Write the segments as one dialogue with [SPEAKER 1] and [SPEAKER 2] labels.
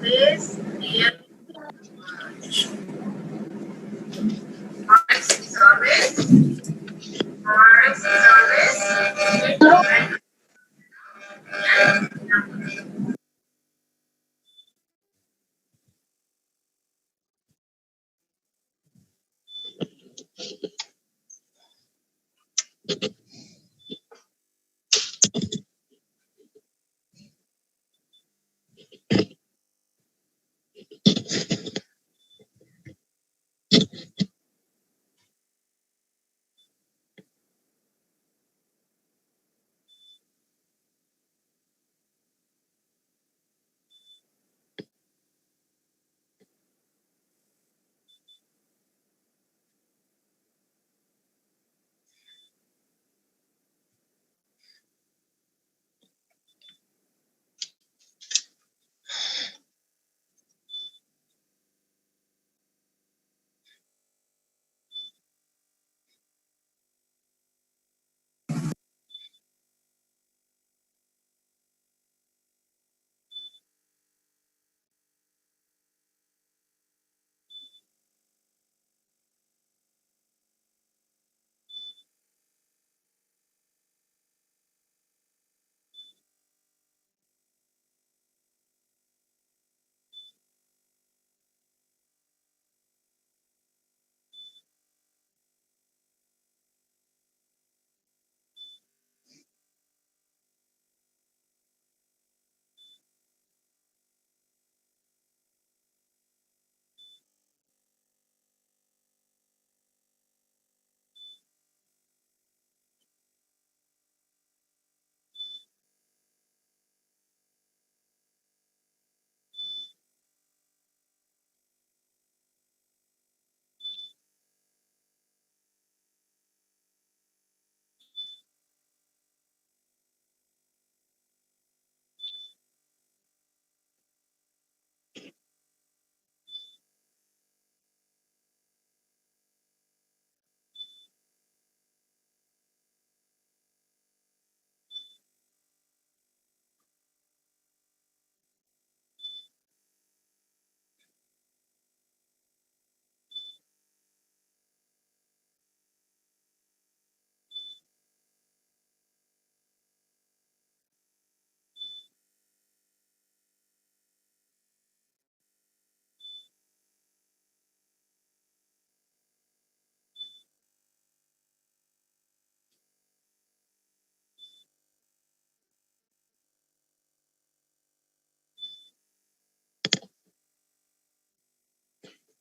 [SPEAKER 1] always real. Marx is always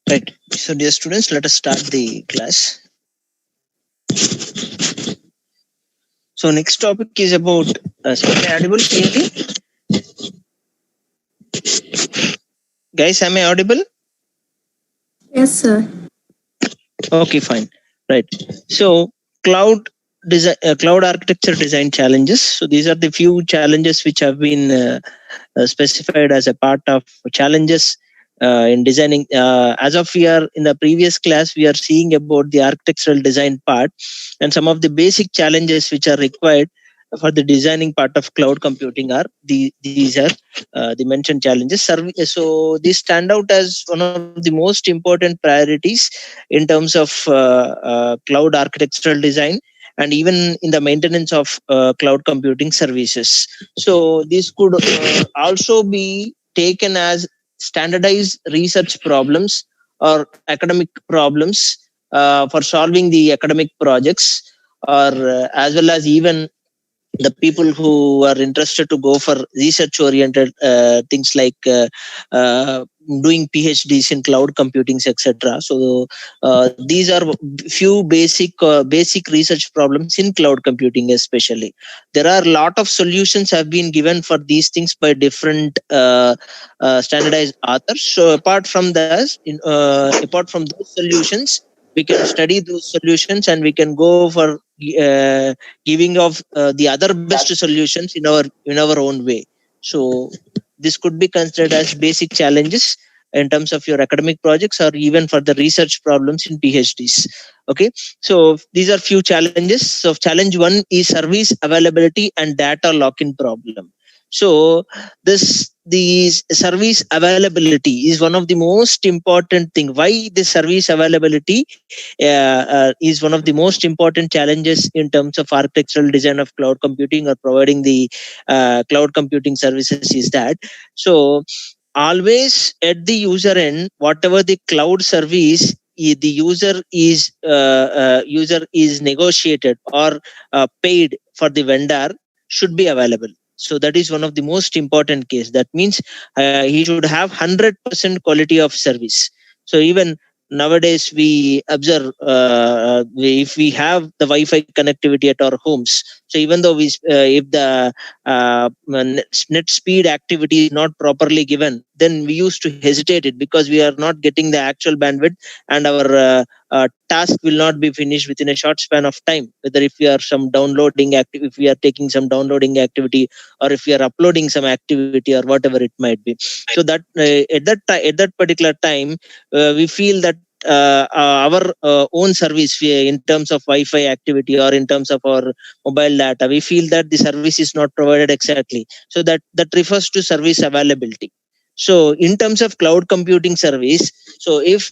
[SPEAKER 2] Right. So, dear students, let us start the class. So, next topic is about am I audible clearly? Guys, am I audible?
[SPEAKER 3] Yes, sir.
[SPEAKER 2] Okay, fine. Right. So, cloud design, cloud architecture design challenges. So, these are the few challenges which have been specified as a part of challenges in designing. As of we are in the previous class, we are seeing about the architectural design part and some of the basic challenges which are required for the designing part of cloud computing are these are the mentioned challenges. So these stand out as one of the most important priorities in terms of cloud architectural design and even in the maintenance of cloud computing services. So this could also be taken as standardized research problems or academic problems for solving the academic projects, or as well as even the people who are interested to go for research oriented things like doing phds in cloud computing, etc. So these are few basic research problems in cloud computing. Especially there are a lot of solutions have been given for these things by different standardized authors. So apart from those solutions, we can study those solutions and we can go for giving of the other best solutions in our own way. So this could be considered as basic challenges in terms of your academic projects or even for the research problems in phds. Okay, so these are few challenges. So challenge one is service availability and data lock-in problem. So the service availability is one of the most important thing. Why the service availability is one of the most important challenges in terms of architectural design of cloud computing or providing the cloud computing services is that, so always at the user end, whatever the cloud service the user is negotiated or paid for the vendor should be available. So that is one of the most important case. That means he should have 100% quality of service. So even nowadays we observe, if we have the Wi-Fi connectivity at our homes, so even though if the net speed activity is not properly given, then we used to hesitate it because we are not getting the actual bandwidth, and our task will not be finished within a short span of time. Whether if we are some downloading if we are taking some downloading activity, or if we are uploading some activity, or whatever it might be. So that at that particular time, we feel that our own service in terms of Wi-Fi activity or in terms of our mobile data, we feel that the service is not provided exactly. So that refers to service availability. So in terms of cloud computing service, so if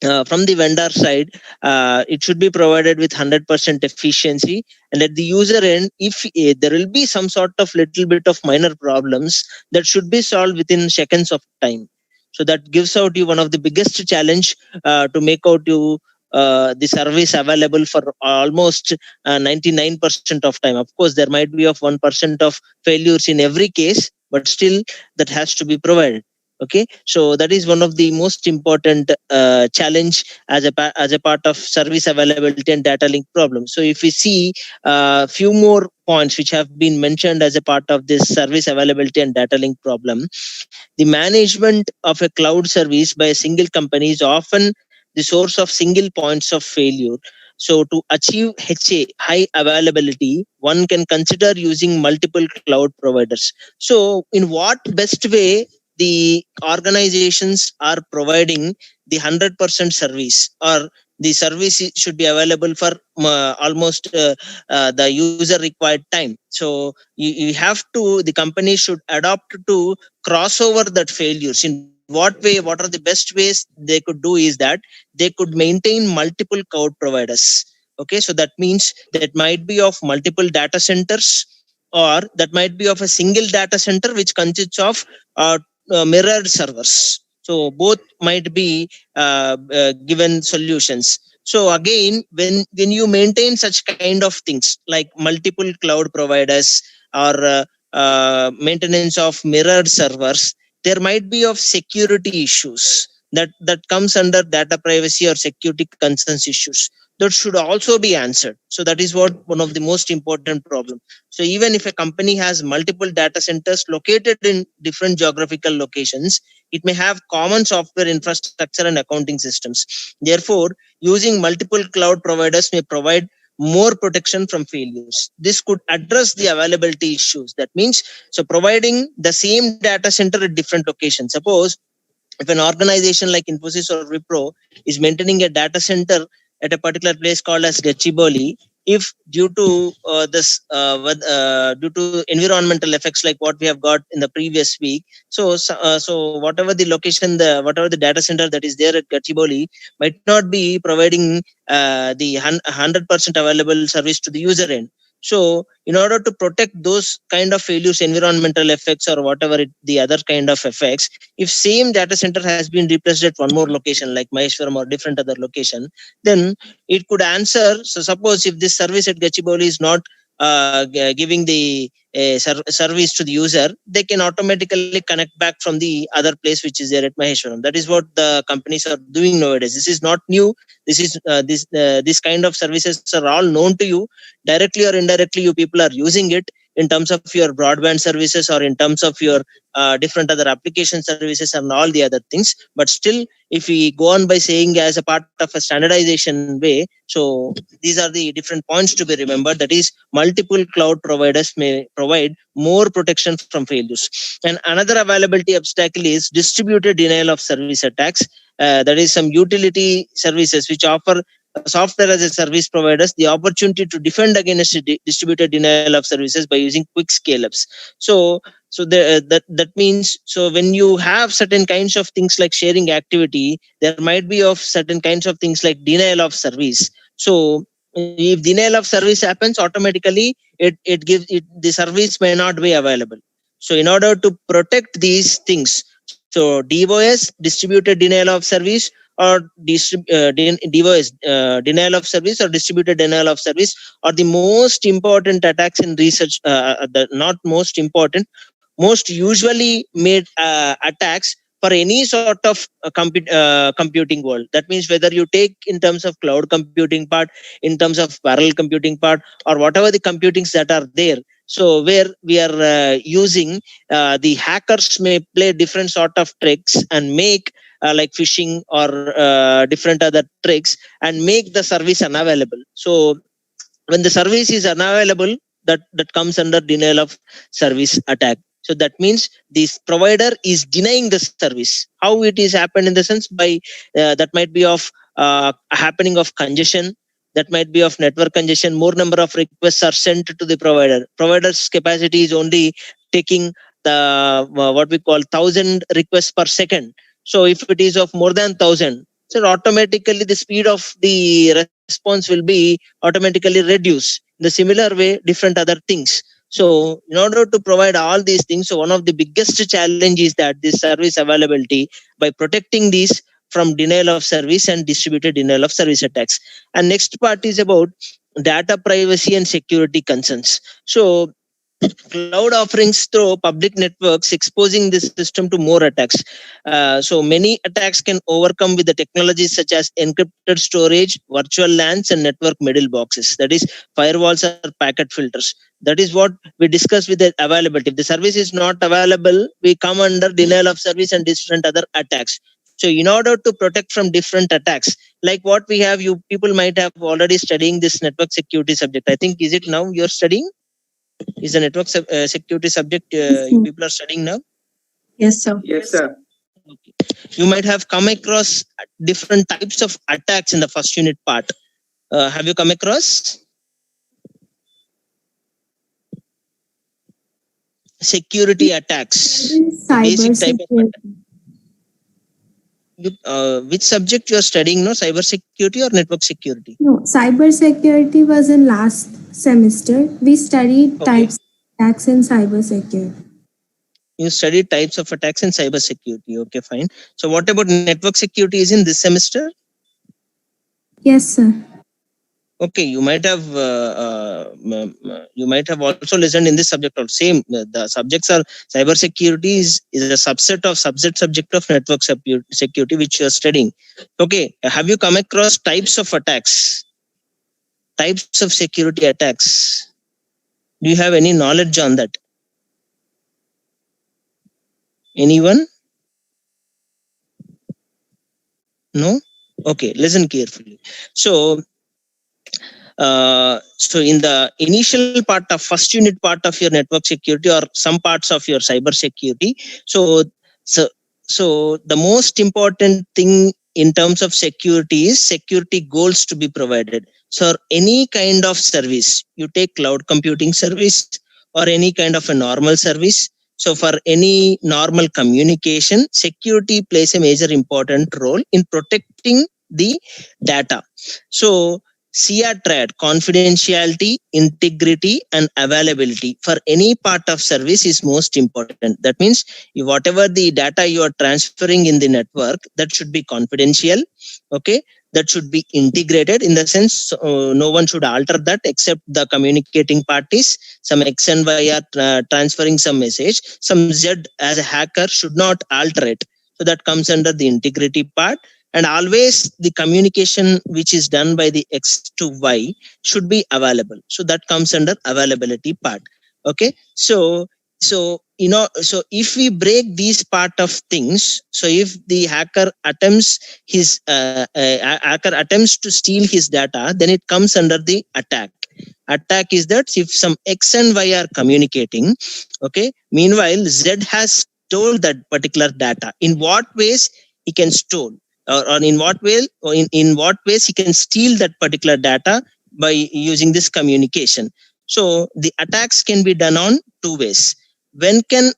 [SPEAKER 2] from the vendor side, it should be provided with 100% efficiency, and at the user end, if there will be some sort of little bit of minor problems, that should be solved within seconds of time. So that gives out you one of the biggest challenge to make out you the service available for almost 99% of time. Of course, there might be of 1% of failures in every case, but still that has to be provided. Okay, so that is one of the most important challenge as a part of service availability and data link problem. So if we see a few more points which have been mentioned as a part of this service availability and data link problem, the management of a cloud service by a single company is often the source of single points of failure. So to achieve high availability, one can consider using multiple cloud providers. So in what best way the organizations are providing the 100% service, or the service should be available for almost the user required time. So you have to, the company should adopt to cross over that failures. In what way, what are the best ways they could do is that they could maintain multiple cloud providers. Okay, so that means that might be of multiple data centers, or that might be of a single data center which consists of mirrored servers. So both might be given solutions. So again, when you maintain such kind of things like multiple cloud providers, or maintenance of mirrored servers, there might be of security issues that comes under data privacy or security concerns issues that should also be answered. So that is what one of the most important problem. So even if a company has multiple data centers located in different geographical locations, it may have common software infrastructure and accounting systems. Therefore, using multiple cloud providers may provide more protection from failures. This could address the availability issues. That means, so providing the same data center at different locations. Suppose if an organization like Infosys or Wipro is maintaining a data center at a particular place called as Gachibowli, if due to due to environmental effects like what we have got in the previous week, so whatever the location, whatever the data center that is there at Gachibowli might not be providing the 100% available service to the user end. So in order to protect those kind of failures, environmental effects or whatever the other kind of effects, if same data center has been replaced at one more location like Maheshwaram or different other location, then it could answer. So suppose if this service at Gachibowli is not giving the service to the user, they can automatically connect back from the other place which is there at Maheshwaram. That is what the companies are doing nowadays. This is not new. This is this kind of services are all known to you. Directly or indirectly, you people are using it in terms of your broadband services or in terms of your different other application services and all the other things. But still, if we go on by saying as a part of a standardization way, so these are the different points to be remembered. That is, multiple cloud providers may provide more protection from failures. And another availability obstacle is distributed denial of service attacks. That is some utility services which offer software as a service providers the opportunity to defend against distributed denial of services by using quick scale-ups. That means, so when you have certain kinds of things like sharing activity, there might be of certain kinds of things like denial of service. So if denial of service happens, automatically it gives it, the service may not be available. So in order to protect these things, so DOS, distributed denial of service, or DOS, denial of service, or distributed denial of service, are the most important attacks in research. Not most important, most usually made attacks for any sort of computing world. That means whether you take in terms of cloud computing part, in terms of parallel computing part, or whatever the computings that are there. So where we are using, the hackers may play different sort of tricks and make like phishing or different other tricks and make the service unavailable. So when the service is unavailable, that comes under denial of service attack. So that means this provider is denying the service. How it is happened in the sense by that might be of happening of congestion, that might be of network congestion. More number of requests are sent to the provider. Provider's capacity is only taking the what we call 1,000 requests per second. So if it is of more than 1,000, so automatically the speed of the response will be automatically reduced. In the similar way, different other things. So in order to provide all these things, so one of the biggest challenge is that this service availability, by protecting these from denial of service and distributed denial of service attacks. And next part is about data privacy and security concerns. So cloud offerings through public networks exposing this system to more attacks. So many attacks can overcome with the technologies such as encrypted storage, virtual LANs, and network middle boxes. That is firewalls or packet filters. That is what we discuss with the availability. If the service is not available, we come under denial of service and different other attacks. So in order to protect from different attacks, like what we have, you people might have already studying this network security subject. I think, is it now you're studying? Is the network security subject you people are studying now?
[SPEAKER 3] Yes, sir.
[SPEAKER 1] Yes, sir.
[SPEAKER 2] Okay. You might have come across different types of attacks in the first unit part. Have you come across security attacks? The basic type of attack. Which subject you are studying now? Cyber security or network security?
[SPEAKER 3] No, cyber security was in last semester. We studied types of attacks in cyber security.
[SPEAKER 2] You studied types of attacks in cyber security. Okay, fine. So what about network security is in this semester?
[SPEAKER 3] Yes, sir.
[SPEAKER 2] Okay, you might have also listened in this subject or same. The subjects are cyber security is a subset of network security which you are studying. Okay, have you come across types of attacks? Types of security attacks. Do you have any knowledge on that? Anyone? No? Okay, listen carefully. So in the initial part of first unit part of your network security or some parts of your cyber security, so the most important thing in terms of security is security goals to be provided. So any kind of service, you take cloud computing service or any kind of a normal service. So for any normal communication, security plays a major important role in protecting the data. So CR-TRAD, confidentiality, integrity, and availability for any part of service is most important. That means whatever the data you are transferring in the network, that should be confidential. Okay, that should be integrated in the sense no one should alter that except the communicating parties. Some X and Y are transferring some message. Some Z as a hacker should not alter it. So that comes under the integrity part. And always the communication which is done by the X to Y should be available. So that comes under availability part. Okay. So if we break these part of things, so if the hacker attempts to steal his data, then it comes under the attack. Attack is that if some X and Y are communicating, okay, meanwhile Z has stole that particular data. In what ways he can stole? or in what way, or in what ways he can steal that particular data by using this communication. So the attacks can be done on two ways. When can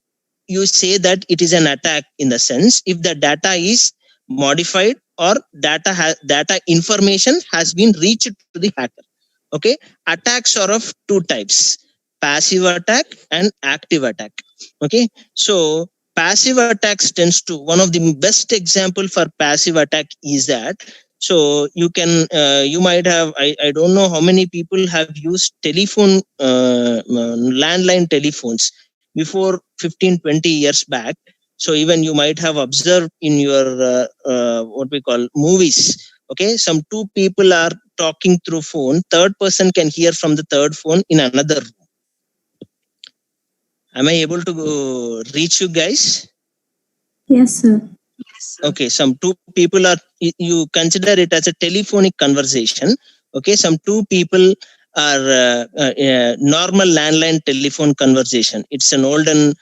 [SPEAKER 2] you say that it is an attack? In the sense, if the data is modified or data information has been reached to the hacker. Okay, attacks are of two types: passive attack and active attack. Okay, so passive attacks tends to, one of the best example for passive attack is that, so you can you might have, I don't know how many people have used telephone, landline telephones before 15-20 years back. So even you might have observed in your what we call movies. Okay, some two people are talking through phone, third person can hear from the third phone in another room. Am I able to reach you guys?
[SPEAKER 3] Yes, sir.
[SPEAKER 2] Okay, some two people are, you consider it as a telephonic conversation. Okay, some two people are normal landline telephone conversation. It's an olden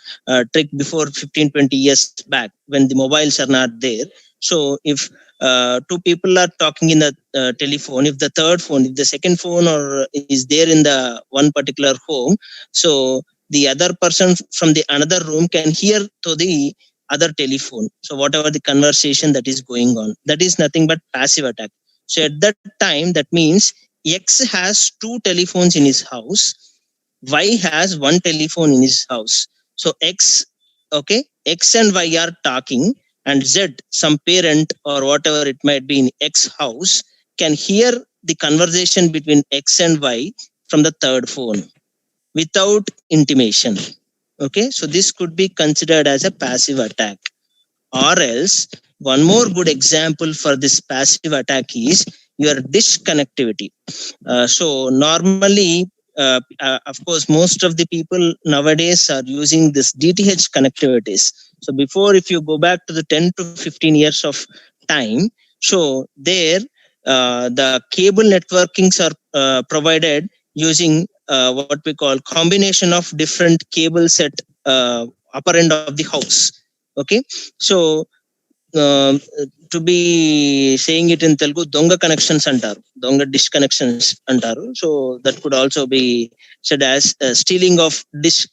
[SPEAKER 2] trick before 15-20 years back when the mobiles are not there. So if two people are talking in the telephone, if the third phone, if the second phone or is there in the one particular home, so the other person from the another room can hear to the other telephone. So whatever the conversation that is going on, that is nothing but passive attack. So at that time, that means X has two telephones in his house, Y has one telephone in his house. So X, okay, X and Y are talking, and Z, some parent or whatever it might be in X house, can hear the conversation between X and Y from the third phone without intimation. Okay, so this could be considered as a passive attack. Or else, one more good example for this passive attack is your dish connectivity. So normally, of course, most of the people nowadays are using this DTH connectivities. So before, if you go back to the 10 to 15 years of time, so there the cable networkings are provided using what we call combination of different cables at upper end of the house. Okay, so uh, to be saying it in Telugu, donga connections antaru, donga dish connections antaru. So that could also be said as stealing of dish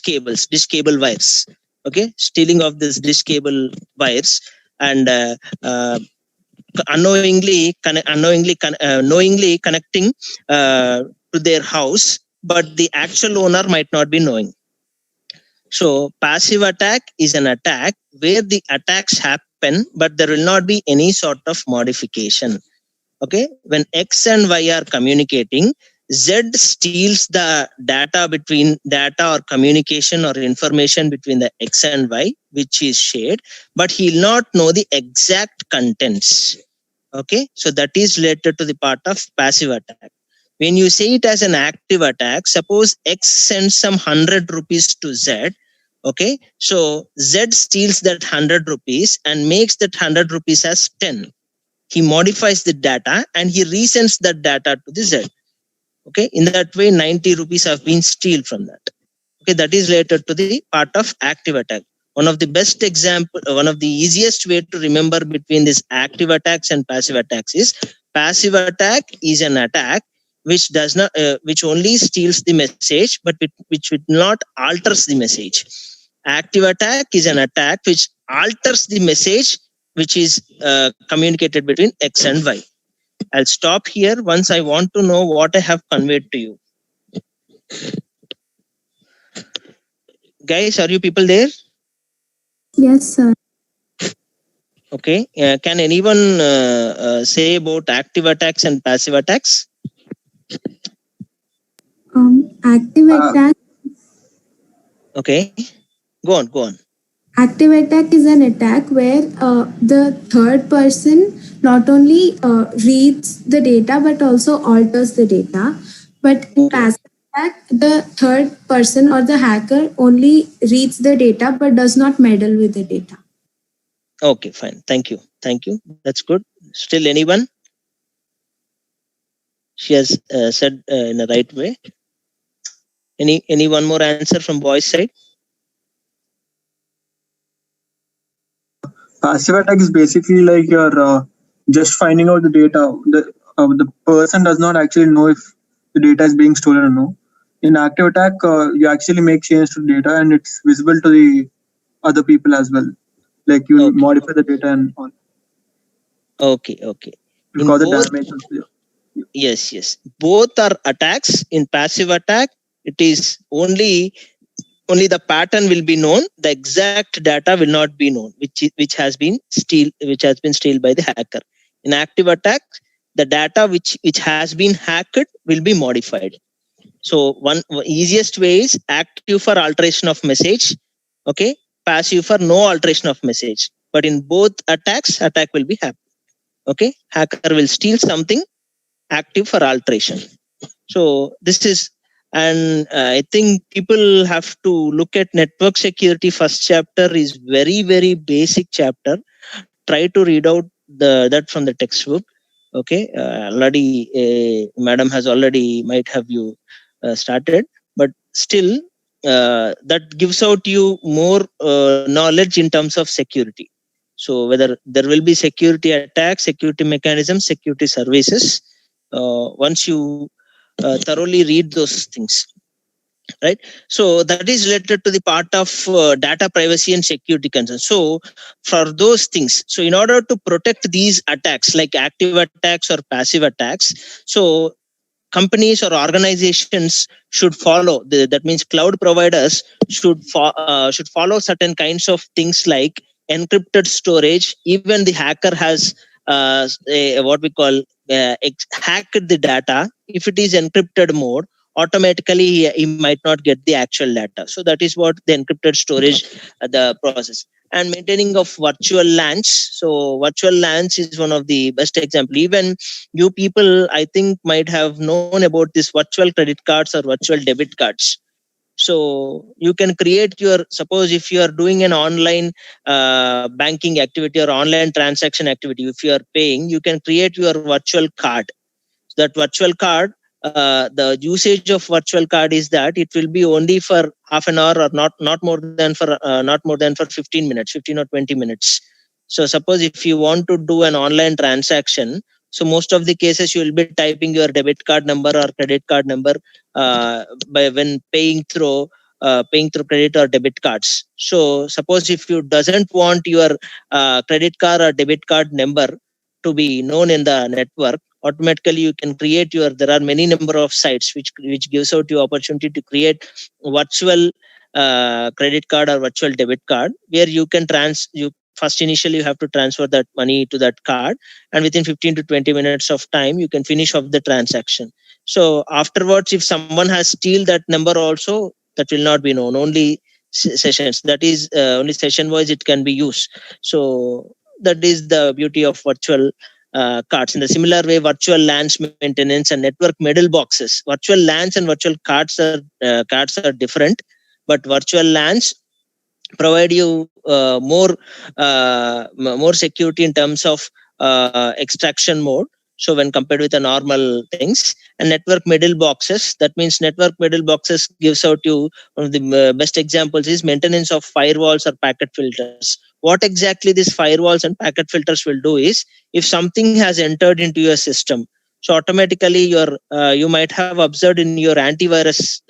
[SPEAKER 2] cables, dish cable wires. Okay, stealing of this dish cable wires, and uh, knowingly connecting to their house, but the actual owner might not be knowing. So passive attack is an attack where the attacks happen, but there will not be any sort of modification. Okay, when X and Y are communicating, Z steals the data or communication or information between the X and Y, which is shared, but he'll not know the exact contents. Okay, so that is related to the part of passive attack. When you say it as an active attack, suppose X sends some 100 rupees to Z. Okay, so Z steals that 100 rupees and makes that 100 rupees as 10. He modifies the data and he resends that data to the Z. Okay, in that way, 90 rupees have been steal from that. Okay, that is related to the part of active attack. One of the best example, one of the easiest way to remember between this active attacks and passive attacks is passive attack is an attack which does not, which only steals the message, but which will not alters the message. Active attack is an attack which alters the message which is communicated between X and Y. I'll stop here once I want to know what I have conveyed to you. Guys, are you people there?
[SPEAKER 3] Yes, sir.
[SPEAKER 2] Okay. Can anyone say about active attacks and passive attacks?
[SPEAKER 3] Active attack.
[SPEAKER 2] Okay. Go on.
[SPEAKER 3] Active attack is an attack where the third person not only reads the data but also alters the data. But in
[SPEAKER 2] Okay.
[SPEAKER 3] passive attack, the third person or the hacker only reads the data but does not meddle with the data.
[SPEAKER 2] Okay, fine. Thank you. That's good. Still anyone? She has said in the right way. Any one more answer from boys' side?
[SPEAKER 1] Passive attack is basically like you're just finding out the data. The person does not actually know if the data is being stolen or no. In active attack, you actually make changes to the data and it's visible to the other people as well. Like you
[SPEAKER 2] Okay,
[SPEAKER 1] modify the data and all.
[SPEAKER 2] okay.
[SPEAKER 1] You
[SPEAKER 2] In
[SPEAKER 1] cause the
[SPEAKER 2] both,
[SPEAKER 1] damage. Also.
[SPEAKER 2] yes. Both are attacks. In passive attack, it is only the pattern will be known. The exact data will not be known, which has been stolen by the hacker. In active attack, the data which has been hacked will be modified. So one easiest way is active for alteration of message, okay, passive for no alteration of message. But in both attacks, attack will be happening. Okay, hacker will steal something, active for alteration. So this is, and I think people have to look at network security. First chapter is very basic chapter. Try to read out that from the textbook. Okay, already madam has already might have you started, but still that gives out you more knowledge in terms of security. So whether there will be security attacks, security mechanisms, security services, once you thoroughly read those things, right? So that is related to the part of data privacy and security concerns. So for those things, so in order to protect these attacks like active attacks or passive attacks, so companies or organizations should follow that means cloud providers should follow certain kinds of things like encrypted storage. Even the hacker has what we call hacked the data. If it is encrypted mode, automatically he might not get the actual data. So that is what the encrypted storage, the process. And maintaining of virtual LANs. So virtual LANs is one of the best example. Even you people, I think, might have known about this virtual credit cards or virtual debit cards. So you can create your, suppose if you are doing an online banking activity or online transaction activity, if you are paying, you can create your virtual card. That virtual card, the usage of virtual card is that it will be only for half an hour or not more than for not more than for 15 minutes, 15 or 20 minutes. So suppose if you want to do an online transaction, so most of the cases you will be typing your debit card number or credit card number by when paying through credit or debit cards. So suppose if you doesn't want your credit card or debit card number to be known in the network, automatically you can create your, there are many number of sites which gives out you opportunity to create virtual credit card or virtual debit card, where you can you first initially you have to transfer that money to that card, and within 15 to 20 minutes of time you can finish off the transaction. So afterwards, if someone has steal that number also, that will not be known. Only sessions, that is only session wise it can be used. So that is the beauty of virtual cards. In the similar way, virtual LANs maintenance and network middle boxes. Virtual LANs and virtual cards are different, but virtual LANs provide you more security in terms of extraction mode. So when compared with the normal things, and network middle boxes, that means network middle boxes gives out you one of the best examples is maintenance of firewalls or packet filters. What exactly these firewalls and packet filters will do is, if something has entered into your system, so automatically you might have observed in your antivirus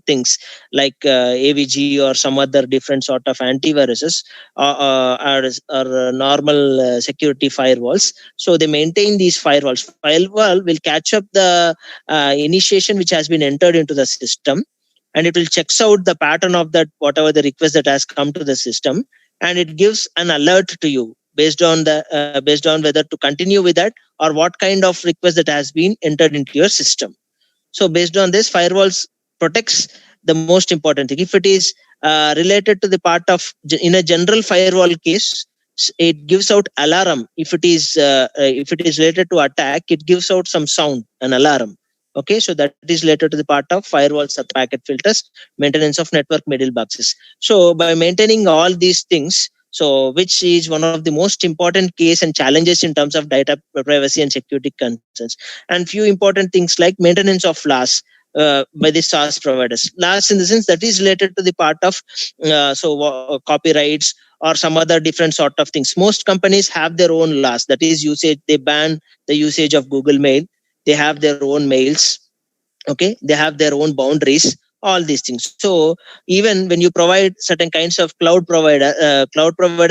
[SPEAKER 2] things like AVG or some other different sort of antiviruses or normal security firewalls. So they maintain these firewalls. Firewall will catch up the initiation which has been entered into the system, and it will checks out the pattern of that whatever the request that has come to the system, and it gives an alert to you based on whether to continue with that or what kind of request that has been entered into your system. So based on this, firewalls protects the most important thing. If it is related to the part of in a general firewall case, it gives out alarm. If it is related to attack, it gives out some sound, an alarm. Okay, so that is related to the part of firewalls, packet filters, maintenance of network middle boxes. So by maintaining all these things, so which is one of the most important case and challenges in terms of data privacy and security concerns. And few important things like maintenance of LAS by the SaaS providers. LAS in the sense that is related to the part of copyrights or some other different sort of things. Most companies have their own laws, that is usage. They ban the usage of Google Mail. They have their own mails. Okay, they have their own boundaries, all these things. So even when you provide certain kinds of cloud provider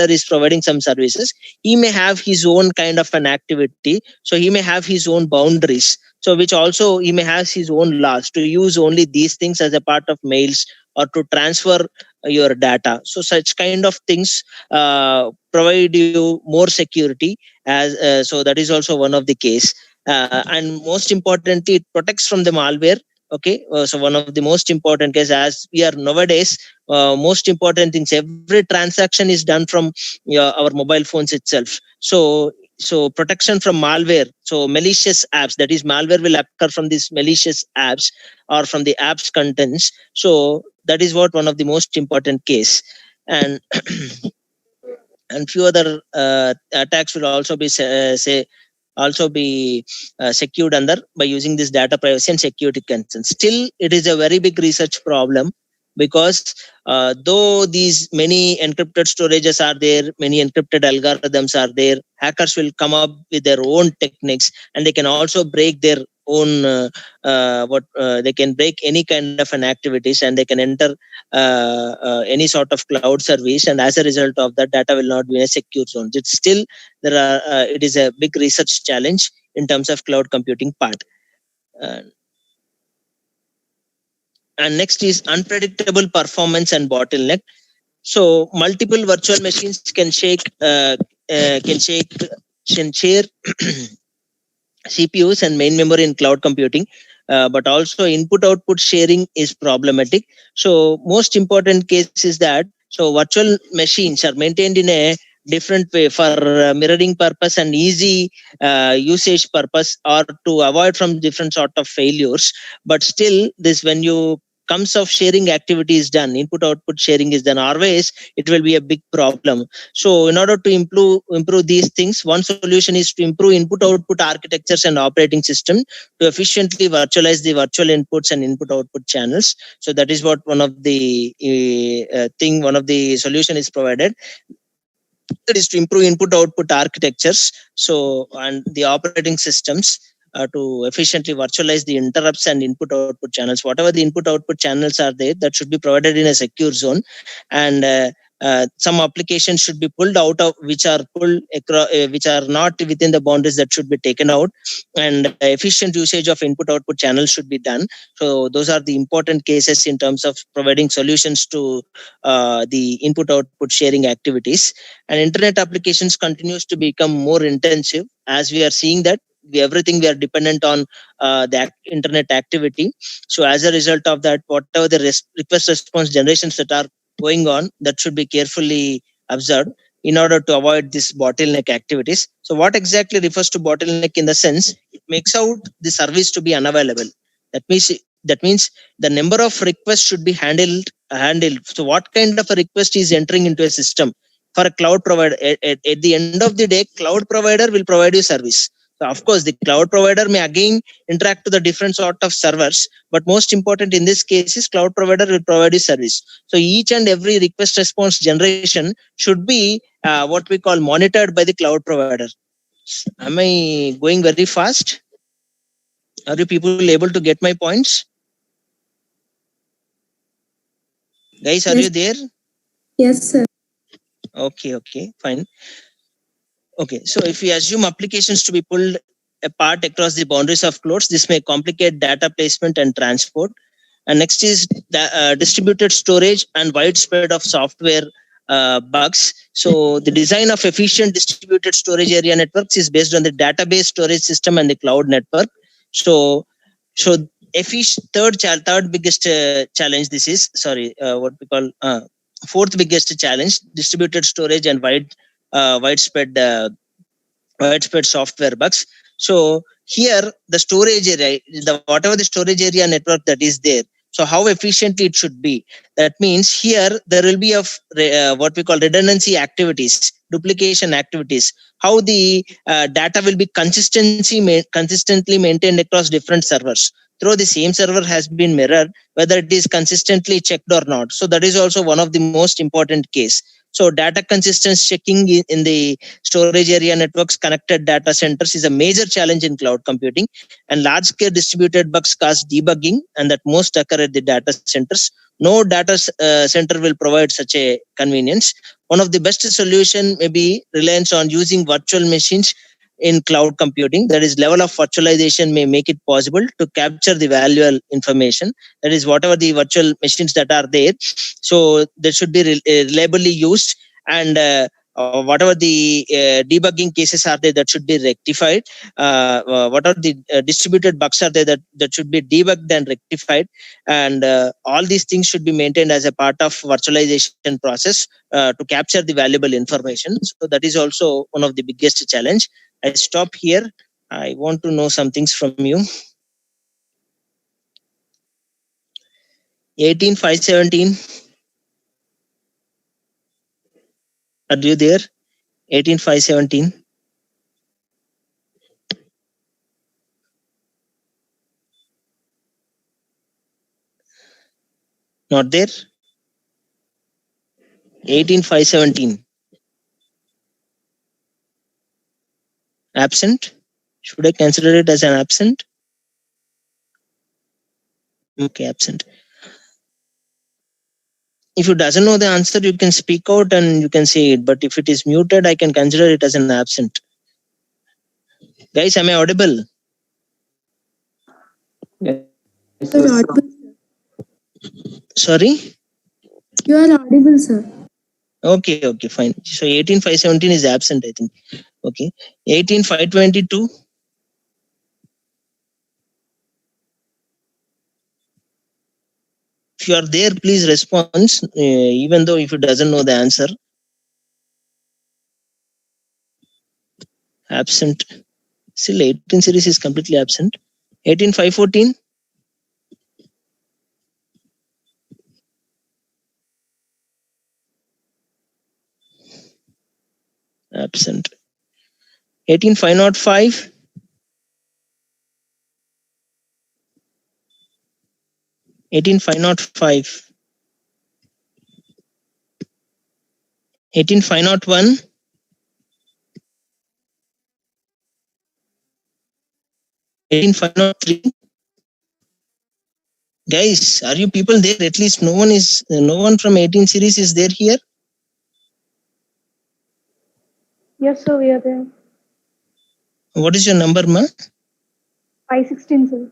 [SPEAKER 2] is providing some services, he may have his own kind of an activity, so he may have his own boundaries, so which also he may have his own laws to use only these things as a part of mails or to transfer your data. So such kind of things provide you more security, as so that is also one of the case. And most importantly, it protects from the malware. Okay, so one of the most important case, as we are nowadays, most important things, every transaction is done from our mobile phones itself. So protection from malware, so malicious apps, that is malware will occur from these malicious apps or from the apps contents. So that is what one of the most important case. And and few other attacks will also be secured under by using this data privacy and security concerns. Still, it is a very big research problem, because though these many encrypted storages are there, many encrypted algorithms are there, hackers will come up with their own techniques, and they can also break their own they can break any kind of an activities, and they can enter any sort of cloud service, and as a result of that, data will not be in a secure zone. It's still there are it is a big research challenge in terms of cloud computing part. And next is unpredictable performance and bottleneck. So multiple virtual machines can share CPUs and main memory in cloud computing, but also input output sharing is problematic. So most important case is that, so virtual machines are maintained in a different way for mirroring purpose and easy usage purpose, or to avoid from different sort of failures. But still, this, when you comes of sharing activity is done, input output sharing is done, always it will be a big problem. So in order to improve these things, one solution is to improve input output architectures and operating system to efficiently virtualize the virtual inputs and input output channels. So that is what one of the one of the solution is provided. That is to improve input output architectures, so and the operating systems to efficiently virtualize the interrupts and input output channels. Whatever the input output channels are there, that should be provided in a secure zone, and some applications should be pulled out of which are pulled across, which are not within the boundaries, that should be taken out, and efficient usage of input output channels should be done. So those are the important cases in terms of providing solutions to the input output sharing activities. And internet applications continues to become more intensive, as we are seeing that everything we are dependent on the internet activity. So as a result of that, whatever the request response generations that are going on, that should be carefully observed in order to avoid this bottleneck activities. So what exactly refers to bottleneck? In the sense, it makes out the service to be unavailable. That means the number of requests should be handled. So what kind of a request is entering into a system for a cloud provider? At the end of the day, cloud provider will provide you service. So of course, the cloud provider may again interact to the different sort of servers, but most important in this case is cloud provider will provide you service. So each and every request response generation should be what we call monitored by the cloud provider. Am I going very fast? Are you people able to get my points? Guys, are you there?
[SPEAKER 3] Yes, sir.
[SPEAKER 2] Okay, fine. Okay, so if we assume applications to be pulled apart across the boundaries of clouds, this may complicate data placement and transport. And next is the distributed storage and widespread of software bugs. So the design of efficient distributed storage area networks is based on the database storage system and the cloud network. So third biggest challenge, this is, what we call fourth biggest challenge, distributed storage and widespread software bugs. So here the storage area, whatever the storage area network that is there, so how efficiently it should be. That means here there will be what we call redundancy activities, duplication activities, how the data will be consistently maintained across different servers. Though the same server has been mirrored, whether it is consistently checked or not. So that is also one of the most important case. So data consistency checking in the storage area networks, connected data centers is a major challenge in cloud computing, and large-scale distributed bugs cause debugging, and that most occur at the data centers. No data center will provide such a convenience. One of the best solution may be reliance on using virtual machines in cloud computing. That is, level of virtualization may make it possible to capture the valuable information. That is, whatever the virtual machines that are there, so they should be reliably used, and whatever the debugging cases are there, that should be rectified. What are the distributed bugs are there, that should be debugged and rectified, and all these things should be maintained as a part of virtualization process to capture the valuable information. So that is also one of the biggest challenge. I stop here. I want to know some things from you. 18517. Are you there? 18517. Not there? 18517. Absent? Should I consider it as an absent? Okay, absent. If you doesn't know the answer, you can speak out and you can say it. But if it is muted, I can consider it as an absent. Guys, am I audible?
[SPEAKER 1] Yes,
[SPEAKER 3] You're audible.
[SPEAKER 2] Sorry?
[SPEAKER 3] You are audible, sir.
[SPEAKER 2] Okay, fine. So 18517 is absent, I think. Okay. 18522. If you are there, please respond, even though if you doesn't know the answer. Absent. Still 18 series is completely absent. 18514. Absent. 18505. 18505. 18501. 18503. Guys, are you people there? At least no one from 18 series is there here.
[SPEAKER 4] Yes, sir, we are there.
[SPEAKER 2] What is your number, ma?
[SPEAKER 4] 516, sir.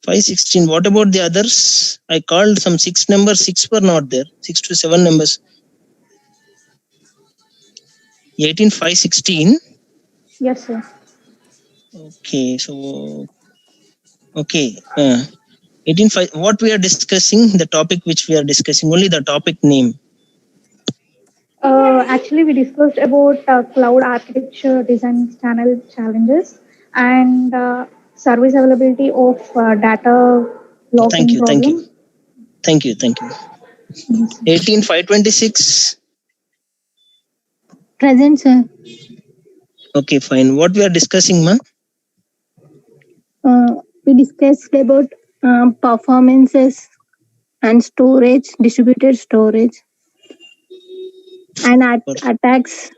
[SPEAKER 2] 516. What about the others? I called some 6 numbers. 6 were not there. 6 to 7 numbers. 18516.
[SPEAKER 4] Yes, sir.
[SPEAKER 2] Okay, so okay. 185. What we are discussing? The topic which we are discussing. Only the topic name.
[SPEAKER 4] Actually, we discussed about cloud architecture design channel challenges and service availability of data logging problem.
[SPEAKER 2] Thank you. 18526.
[SPEAKER 5] Present, sir.
[SPEAKER 2] Okay, fine. What we are discussing, ma?
[SPEAKER 5] We discussed about performances and storage, distributed storage, and attacks,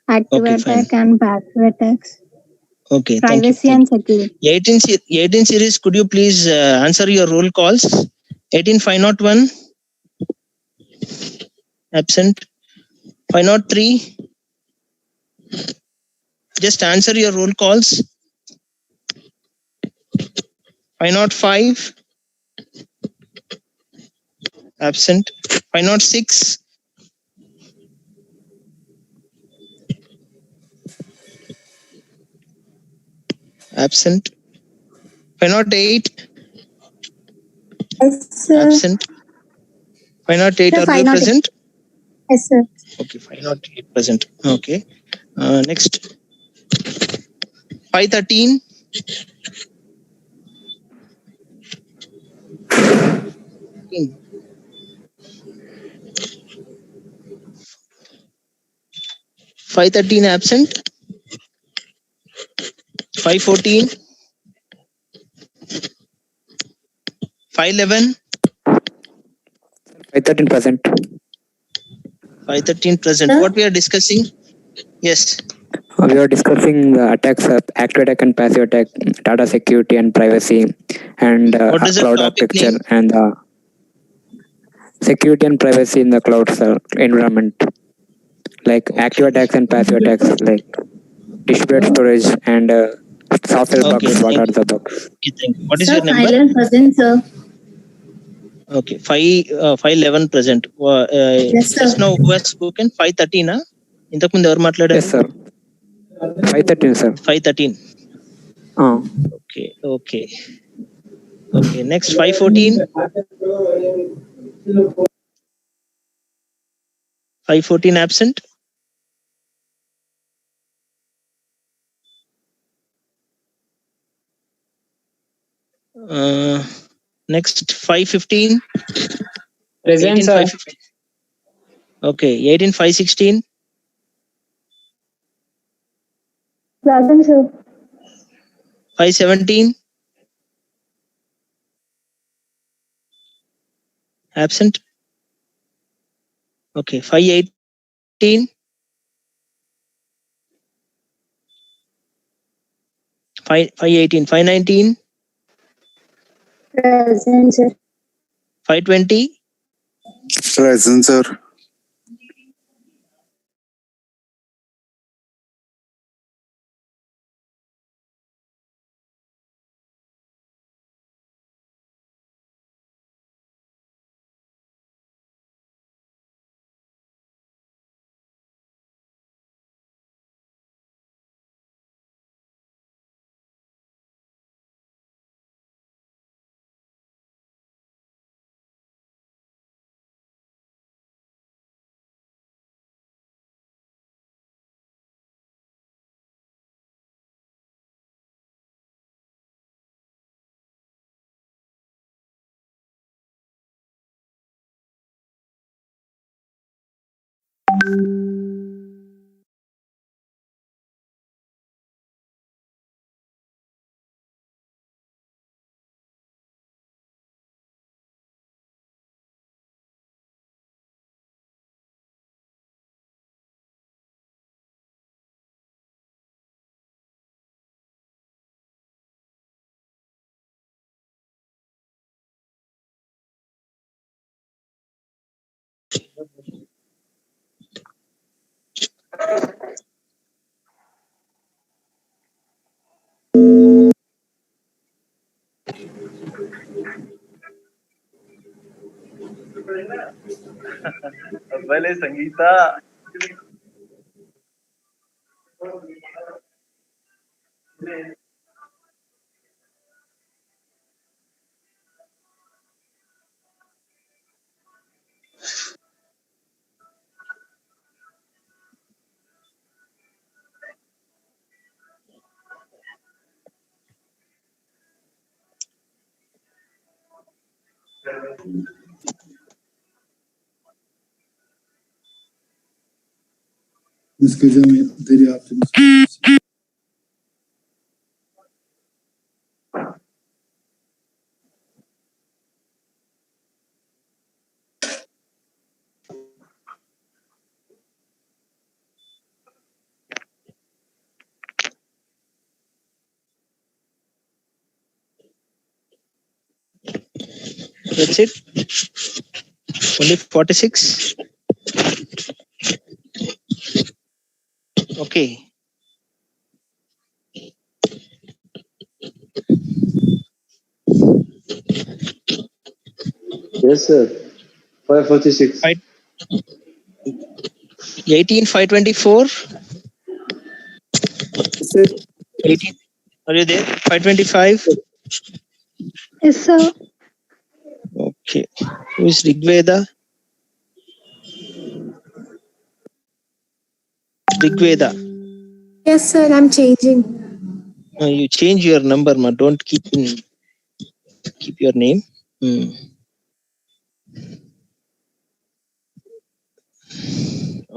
[SPEAKER 5] active
[SPEAKER 2] Okay,
[SPEAKER 5] attack
[SPEAKER 2] fine.
[SPEAKER 5] and passive attacks.
[SPEAKER 2] Okay,
[SPEAKER 5] privacy and security.
[SPEAKER 2] 18 series, could you please answer your roll calls? 18501. Absent. 503. Just answer your roll calls. 505. Absent. 506. Absent. 508.
[SPEAKER 5] Yes, sir.
[SPEAKER 2] Absent. 508,
[SPEAKER 5] Sir,
[SPEAKER 2] are you present?
[SPEAKER 5] Yes, sir.
[SPEAKER 2] Okay, 508 present. Okay. Next. 513. 513 absent. 514. 511.
[SPEAKER 6] 513 present.
[SPEAKER 2] 513 present.
[SPEAKER 5] Sir?
[SPEAKER 2] What we are discussing? Yes.
[SPEAKER 6] We are discussing the attacks, active attack and passive attack, data security and privacy, and
[SPEAKER 2] What is the
[SPEAKER 6] cloud
[SPEAKER 2] topic
[SPEAKER 6] architecture
[SPEAKER 2] name?
[SPEAKER 6] and security and privacy in the cloud environment, like active attacks and passive attacks, like distributed storage and software
[SPEAKER 2] Okay,
[SPEAKER 6] bugs. What
[SPEAKER 2] thank
[SPEAKER 6] are
[SPEAKER 2] you.
[SPEAKER 6] the bugs?
[SPEAKER 2] Okay, thank you. What is
[SPEAKER 5] Sir,
[SPEAKER 2] your number?
[SPEAKER 5] 511%, sir.
[SPEAKER 2] Okay, 511 present.
[SPEAKER 5] Yes, sir.
[SPEAKER 2] Just now who has spoken? 513, huh? ఇంతకు ముందు ఎవరు మాట్లాడారు?
[SPEAKER 6] Yes, sir. 513, sir.
[SPEAKER 2] 513. Okay, okay. Okay, next 514. 514 absent. Next 515.
[SPEAKER 7] Present,
[SPEAKER 2] 18
[SPEAKER 7] sir.
[SPEAKER 2] 515. Okay, 18 516.
[SPEAKER 4] Present, sir.
[SPEAKER 2] 517. Absent. Okay, 518. 518. 519.
[SPEAKER 5] Present, sir.
[SPEAKER 2] 520.
[SPEAKER 8] Present, sir.
[SPEAKER 9] पहले Sangeeta
[SPEAKER 2] That's it. Only 46. Okay.
[SPEAKER 7] Yes, sir. 546.
[SPEAKER 2] 18 524.
[SPEAKER 7] Sir.
[SPEAKER 2] 18. Are you there? 525.
[SPEAKER 4] Yes, sir.
[SPEAKER 2] Okay. Who is Rigveda? Rigveda.
[SPEAKER 3] Yes, sir, I'm changing.
[SPEAKER 2] You change your number, ma. Don't keep your name.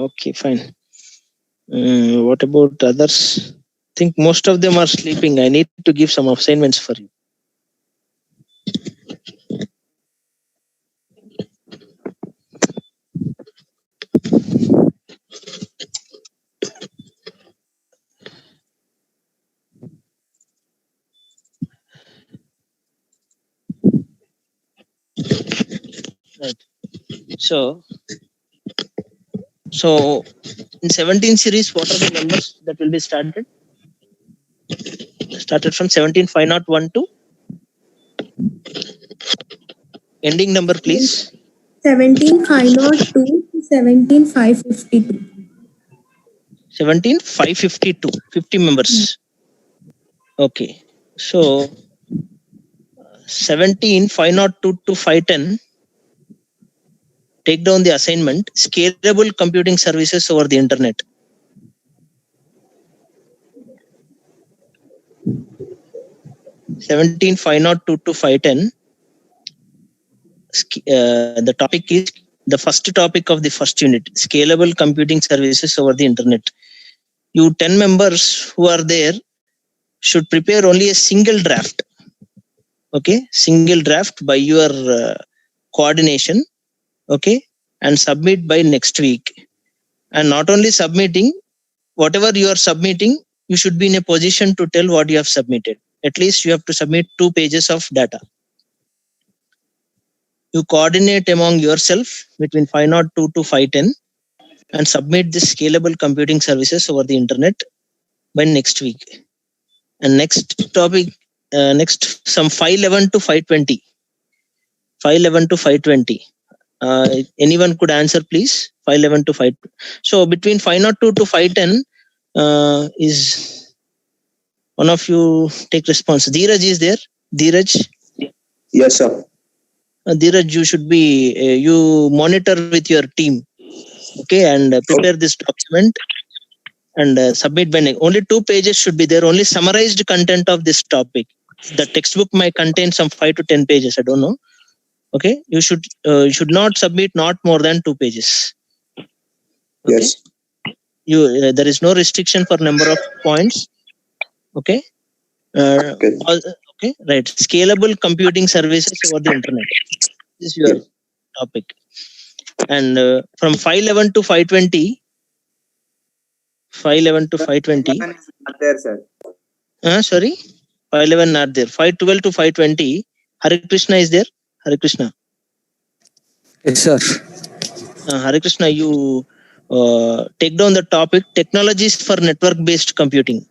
[SPEAKER 2] Okay, fine. What about others? I think most of them are sleeping. I need to give some assignments for you. So in 17 series, what are the numbers that will be started? Started from 17501 to ending number, please.
[SPEAKER 3] 17502 to 17552.
[SPEAKER 2] 17552, 50 members. Okay. So 17502 to 510. Take down the assignment, scalable computing services over the internet. (17) 502 to 510. The topic is the first topic of the first unit, scalable computing services over the internet. You 10 members who are there should prepare only a single draft. Okay, single draft by your coordination. Okay, and submit by next week. And not only submitting, whatever you are submitting, you should be in a position to tell what you have submitted. At least you have to submit 2 pages of data. You coordinate among yourself between 502 to 510 and submit this scalable computing services over the internet by next week. And next topic, next some 511 to 520. 511 to 520. Anyone could answer, please? 511 to 5. So between 502 to 510 is one of you take response. Dheeraj is there? Dheeraj?
[SPEAKER 7] Yes, sir.
[SPEAKER 2] Dheeraj, you should be, you monitor with your team. Okay, and prepare this document and submit by next. Only 2 pages should be there. Only summarized content of this topic. The textbook might contain some 5 to 10 pages. I don't know. Okay, you should not submit not more than 2 pages. Okay?
[SPEAKER 7] Yes.
[SPEAKER 2] You there is no restriction for number of points. Okay.
[SPEAKER 7] Okay.
[SPEAKER 2] Okay. Right. Scalable computing services over the internet. This is your topic. And from 511 to 520. 511 to 520.
[SPEAKER 7] Not there, sir.
[SPEAKER 2] Sorry. 511 not there. 512 to 520. Hare Krishna is there. Hare Krishna.
[SPEAKER 6] Yes, sir.
[SPEAKER 2] Hare Krishna, you take down the topic technologies for network-based computing.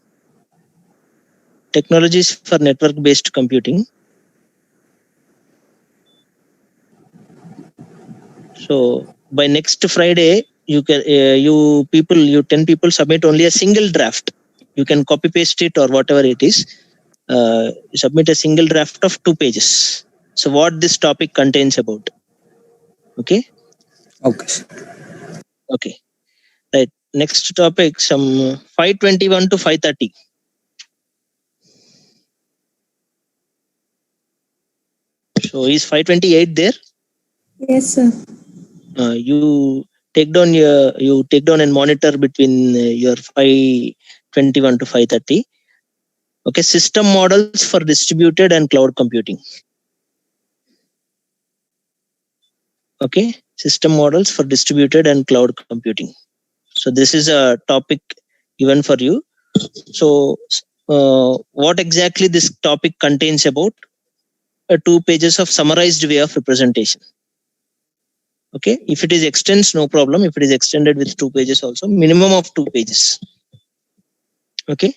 [SPEAKER 2] Technologies for network-based computing. So by next Friday, you can you 10 people submit only a single draft. You can copy paste it or whatever it is. Submit a single draft of 2 pages. So what this topic contains about. Okay.
[SPEAKER 6] Okay.
[SPEAKER 2] Okay. Right. Next topic, some 521 to 530. So is 528 there?
[SPEAKER 3] Yes, sir.
[SPEAKER 2] You take down and monitor between your 521 to 530. Okay. System models for distributed and cloud computing. Okay. System models for distributed and cloud computing. So this is a topic given for you. So what exactly this topic contains about? 2 pages of summarized way of representation. Okay. If it is extends, no problem. If it is extended with 2 pages also, minimum of 2 pages. Okay.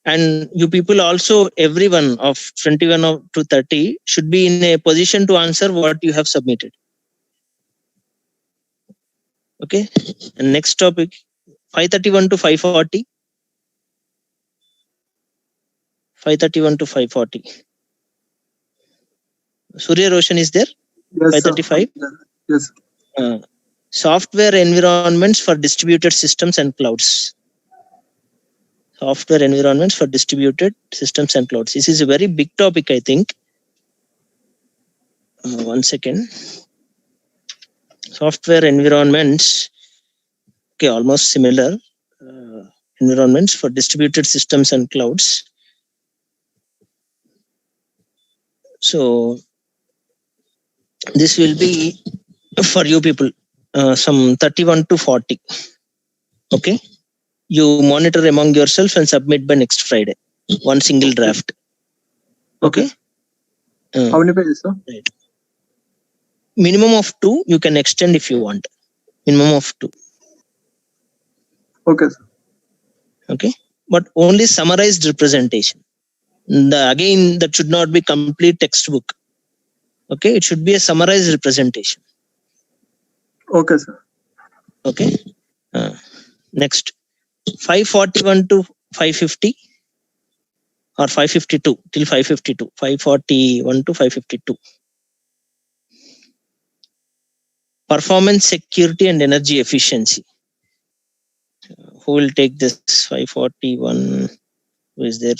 [SPEAKER 2] And you people also, everyone of 21 to 30 should be in a position to answer what you have submitted. Okay. And next topic, 531 to 540. 531 to 540. Surya Roshan is there?
[SPEAKER 1] Yes,
[SPEAKER 2] 535.
[SPEAKER 1] Yes.
[SPEAKER 2] Software environments for distributed systems and clouds. Software environments for distributed systems and clouds. This is a very big topic, I think. 1 second. Software environments. Okay, almost similar. Environments for distributed systems and clouds. So this will be for you people, some 31 to 40. Okay. You monitor among yourself and submit by next Friday. 1 single draft. Okay.
[SPEAKER 1] How many pages, sir?
[SPEAKER 2] Right. minimum of 2. You can extend if you want. Minimum of 2.
[SPEAKER 1] Okay, sir.
[SPEAKER 2] Okay, but only summarized representation. Again, that should not be complete textbook. Okay, it should be a summarized representation.
[SPEAKER 1] Okay, sir.
[SPEAKER 2] Okay. Next, 541 to 550 or 552 till 552. 541 to 552. Performance, security, and energy efficiency. Who will take this? 541. Who is there?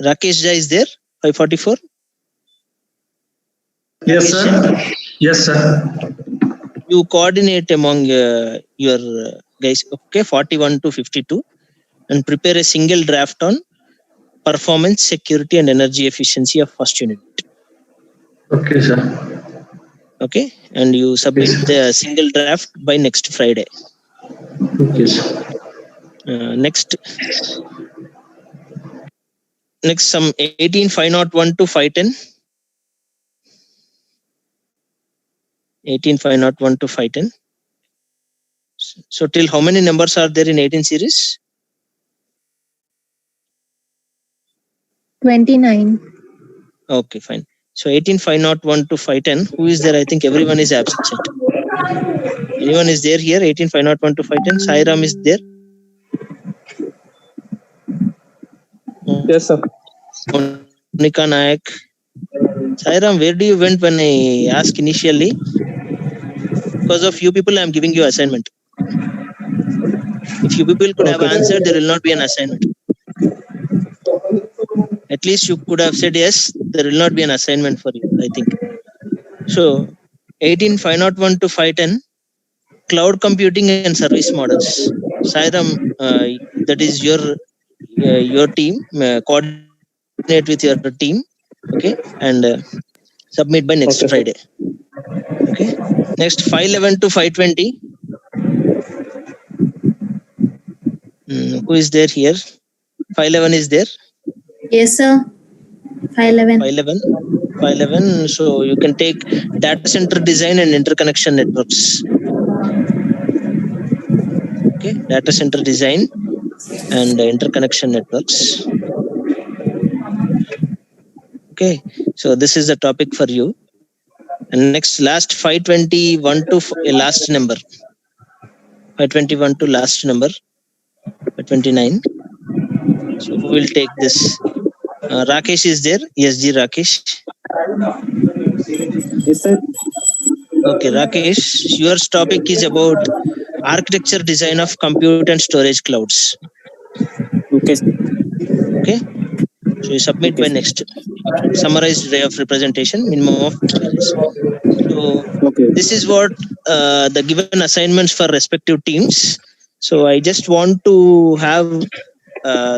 [SPEAKER 2] Rakesh Jha is there? 544?
[SPEAKER 9] Yes, sir. Yes, sir.
[SPEAKER 2] You coordinate among your guys, okay, 41 to 52, and prepare a single draft on performance, security, and energy efficiency of first unit.
[SPEAKER 9] Okay, sir.
[SPEAKER 2] Okay, and you submit the single draft by next Friday.
[SPEAKER 9] Okay, sir.
[SPEAKER 2] Next some 18501 to 510. 18501 to 510. So till how many numbers are there in 18 series?
[SPEAKER 5] 29.
[SPEAKER 2] Okay, fine. So 18501 to 510. Who is there? I think everyone is absent. Anyone is there here? 18501 to 510. Sairam is there?
[SPEAKER 1] Yes, sir.
[SPEAKER 2] Monika Nayak. Sairam, where do you went when I asked initially? Because of you people, I am giving you assignment. If you people could have answered, there will not be an assignment. At least you could have said yes, there will not be an assignment for you, I think. So 18501 to 510, cloud computing and service models. Sairam, that is your team. Coordinate with your team, okay, and submit by next Friday. Okay. Next 511 to 520. Who is there here? 511 is there?
[SPEAKER 5] Yes, sir. 511.
[SPEAKER 2] 511. So you can take data center design and interconnection networks. Okay, data center design and interconnection networks. Okay, so this is the topic for you. And next, last 521 to last number. 521 to last number. 529. So who will take this? Rakesh is there? Yes, G. Rakesh.
[SPEAKER 1] Yes, sir.
[SPEAKER 2] Okay, Rakesh, your topic is about architecture design of compute and storage clouds.
[SPEAKER 1] Okay.
[SPEAKER 2] Okay. So you submit by next. Summarized way of representation, minimum of 2 pages. So this is what the given assignments for respective teams. So I just want to have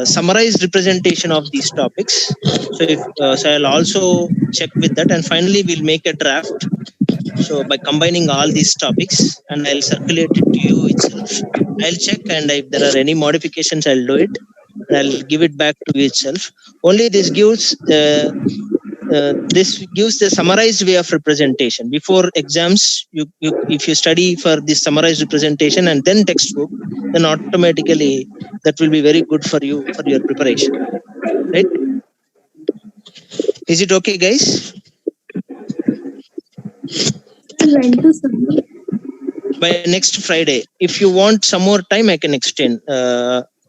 [SPEAKER 2] summarized representation of these topics. So if so I'll also check with that, and finally we'll make a draft. So by combining all these topics, and I'll circulate it to you itself. I'll check, and if there are any modifications, I'll do it. And I'll give it back to you itself. Only this gives the summarized way of representation. Before exams, if you study for this summarized representation and then textbook, then automatically that will be very good for you for your preparation. Right? Is it okay, guys?
[SPEAKER 3] When to submit?
[SPEAKER 2] By next Friday. If you want some more time, I can extend.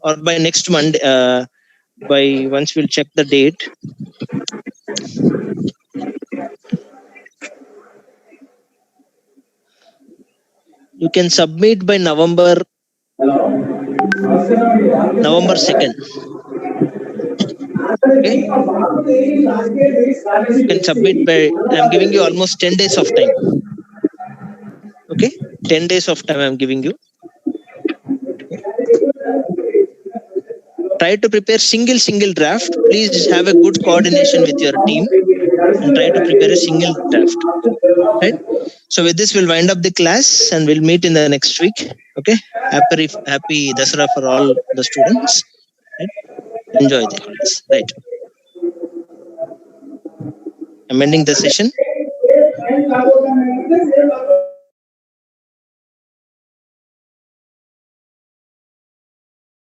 [SPEAKER 2] Or by next Monday. By once we'll check the date. You can submit by November 2nd. Okay. You can submit by, I'm giving you almost 10 days of time. Okay. 10 days of time I'm giving you. Try to prepare single draft. Please have a good coordination with your team and try to prepare a single draft. Right? So with this, we'll wind up the class and we'll meet in the next week. Okay. Happy Dasara for all the students. Right? Enjoy the holidays. Right. I'm ending the session.